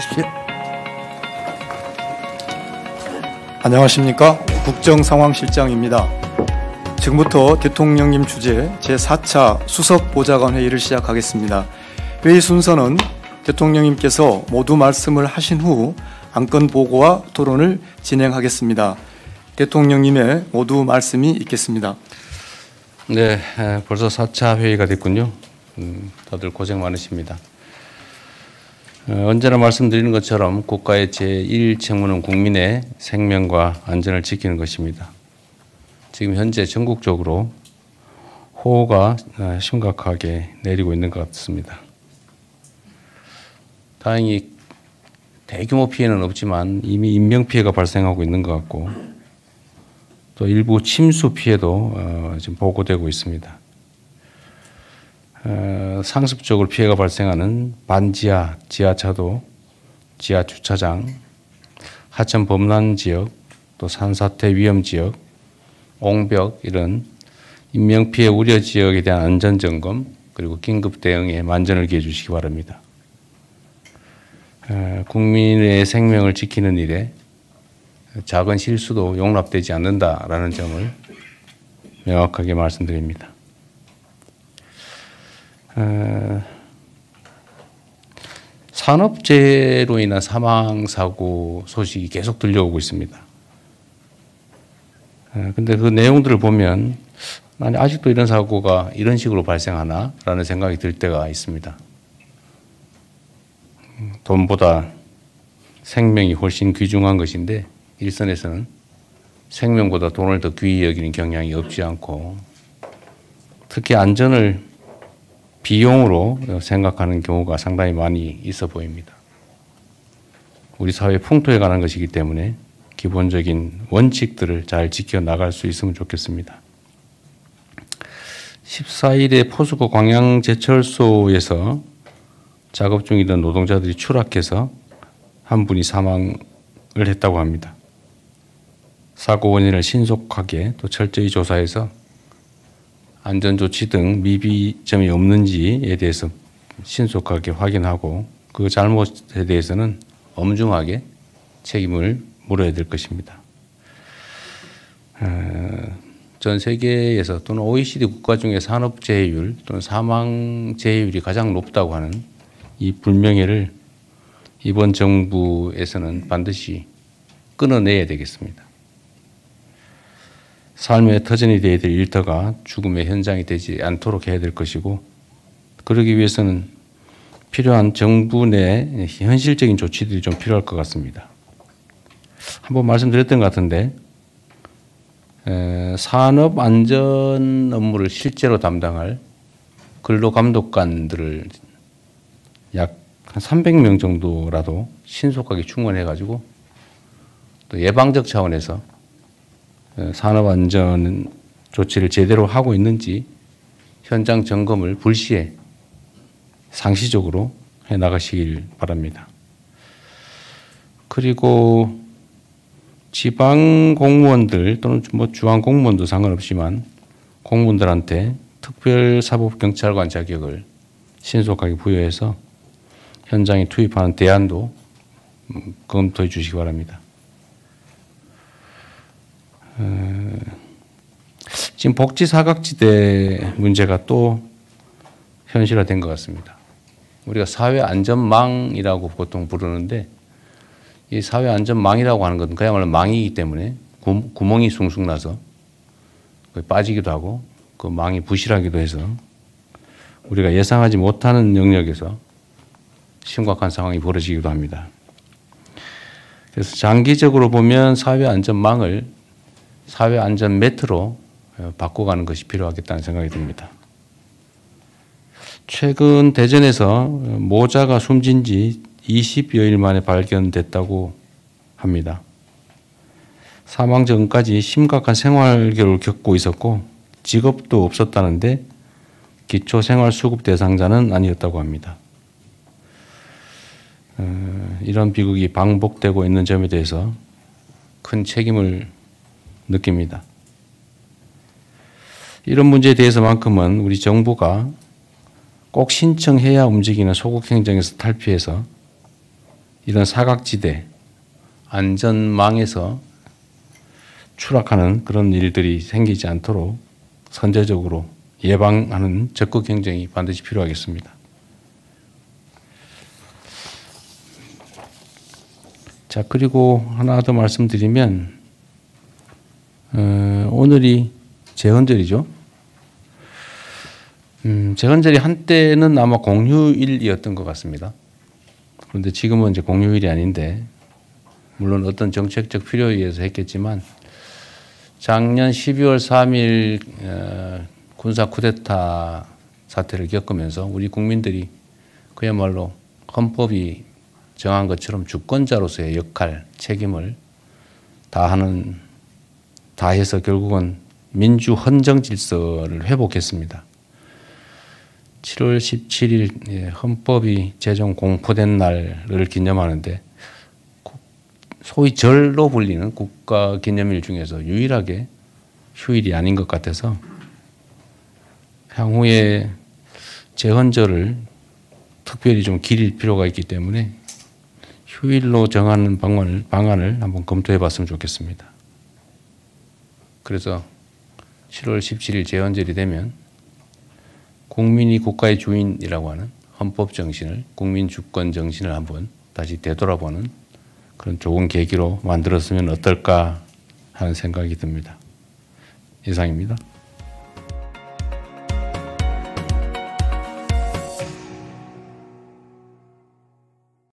주십시오. 안녕하십니까. 국정상황실장입니다. 지금부터 대통령님 주재 제4차 수석보좌관 회의를 시작하겠습니다. 회의 순서는 대통령님께서 모두 말씀을 하신 후 안건 보고와 토론을 진행하겠습니다. 대통령님의 모두 말씀이 있겠습니다. 네, 벌써 4차 회의가 됐군요. 다들 고생 많으십니다. 언제나 말씀드리는 것처럼 국가의 제1책무는 국민의 생명과 안전을 지키는 것입니다. 지금 현재 전국적으로 호우가 심각하게 내리고 있는 것 같습니다. 다행히 대규모 피해는 없지만 이미 인명피해가 발생하고 있는 것 같고 또 일부 침수 피해도 지금 보고되고 있습니다. 상습적으로 피해가 발생하는 반지하, 지하차도, 지하주차장, 하천 범람 지역, 또 산사태 위험 지역, 옹벽 이런 인명피해 우려 지역에 대한 안전점검 그리고 긴급 대응에 만전을 기해 주시기 바랍니다. 국민의 생명을 지키는 일에 작은 실수도 용납되지 않는다라는 점을 명확하게 말씀드립니다. 산업재해로 인한 사망사고 소식이 계속 들려오고 있습니다. 근데 그 내용들을 보면 아니, 아직도 이런 사고가 이런 식으로 발생하나? 라는 생각이 들 때가 있습니다. 돈보다 생명이 훨씬 귀중한 것인데 일선에서는 생명보다 돈을 더 귀히 여기는 경향이 없지 않고 특히 안전을 비용으로 생각하는 경우가 상당히 많이 있어 보입니다. 우리 사회 풍토에 관한 것이기 때문에 기본적인 원칙들을 잘 지켜나갈 수 있으면 좋겠습니다. 14일에 포스코 광양제철소에서 작업 중이던 노동자들이 추락해서 한 분이 사망을 했다고 합니다. 사고 원인을 신속하게 또 철저히 조사해서 안전조치 등 미비점이 없는지에 대해서 신속하게 확인하고 그 잘못에 대해서는 엄중하게 책임을 물어야 될 것입니다. 전 세계에서 또는 OECD 국가 중에 산업재해율 또는 사망재해율이 가장 높다고 하는 이 불명예를 이번 정부에서는 반드시 끊어내야 되겠습니다. 삶의 터전이 되어야 될 일터가 죽음의 현장이 되지 않도록 해야 될 것이고 그러기 위해서는 필요한 정부 내 현실적인 조치들이 좀 필요할 것 같습니다. 한번 말씀드렸던 것 같은데 산업안전 업무를 실제로 담당할 근로감독관들을 약 한 300명 정도라도 신속하게 충원해가지고 또 예방적 차원에서 산업안전 조치를 제대로 하고 있는지 현장 점검을 불시에 상시적으로 해 나가시길 바랍니다. 그리고 지방 공무원들 또는 뭐 중앙 공무원도 상관없지만 공무원들한테 특별사법경찰관 자격을 신속하게 부여해서 현장에 투입하는 대안도 검토해 주시기 바랍니다. 지금 복지 사각지대 문제가 또 현실화된 것 같습니다. 우리가 사회안전망이라고 보통 부르는데 이 사회안전망이라고 하는 것은 그야말로 망이기 때문에 구멍이 숭숭 나서 빠지기도 하고 그 망이 부실하기도 해서 우리가 예상하지 못하는 영역에서 심각한 상황이 벌어지기도 합니다. 그래서 장기적으로 보면 사회안전망을 사회안전 매트로 바꿔가는 것이 필요하겠다는 생각이 듭니다. 최근 대전에서 모자가 숨진 지 20여일 만에 발견됐다고 합니다. 사망 전까지 심각한 생활계를 겪고 있었고 직업도 없었다는데 기초생활수급 대상자는 아니었다고 합니다. 이런 비극이 반복되고 있는 점에 대해서 큰 책임을 느낍니다. 이런 문제에 대해서만큼은 우리 정부가 꼭 신청해야 움직이는 소극 행정에서 탈피해서 이런 사각지대, 안전망에서 추락하는 그런 일들이 생기지 않도록 선제적으로 예방하는 적극 행정이 반드시 필요하겠습니다. 자, 그리고 하나 더 말씀드리면 오늘이 제헌절이죠. 제헌절이 한때는 아마 공휴일이었던 것 같습니다. 그런데 지금은 이제 공휴일이 아닌데, 물론 어떤 정책적 필요에 의해서 했겠지만, 작년 12월 3일 군사 쿠데타 사태를 겪으면서 우리 국민들이 그야말로 헌법이 정한 것처럼 주권자로서의 역할, 책임을 다해서 결국은 민주 헌정 질서를 회복했습니다. 7월 17일 헌법이 제정 공포된 날을 기념하는데 소위 절로 불리는 국가 기념일 중에서 유일하게 휴일이 아닌 것 같아서 향후에 제헌절을 특별히 좀 기릴 필요가 있기 때문에 휴일로 정하는 방안을 한번 검토해 봤으면 좋겠습니다. 그래서 7월 17일 제헌절이 되면 국민이 국가의 주인이라고 하는 헌법 정신을, 국민 주권 정신을 한번 다시 되돌아보는 그런 좋은 계기로 만들었으면 어떨까 하는 생각이 듭니다. 이상입니다.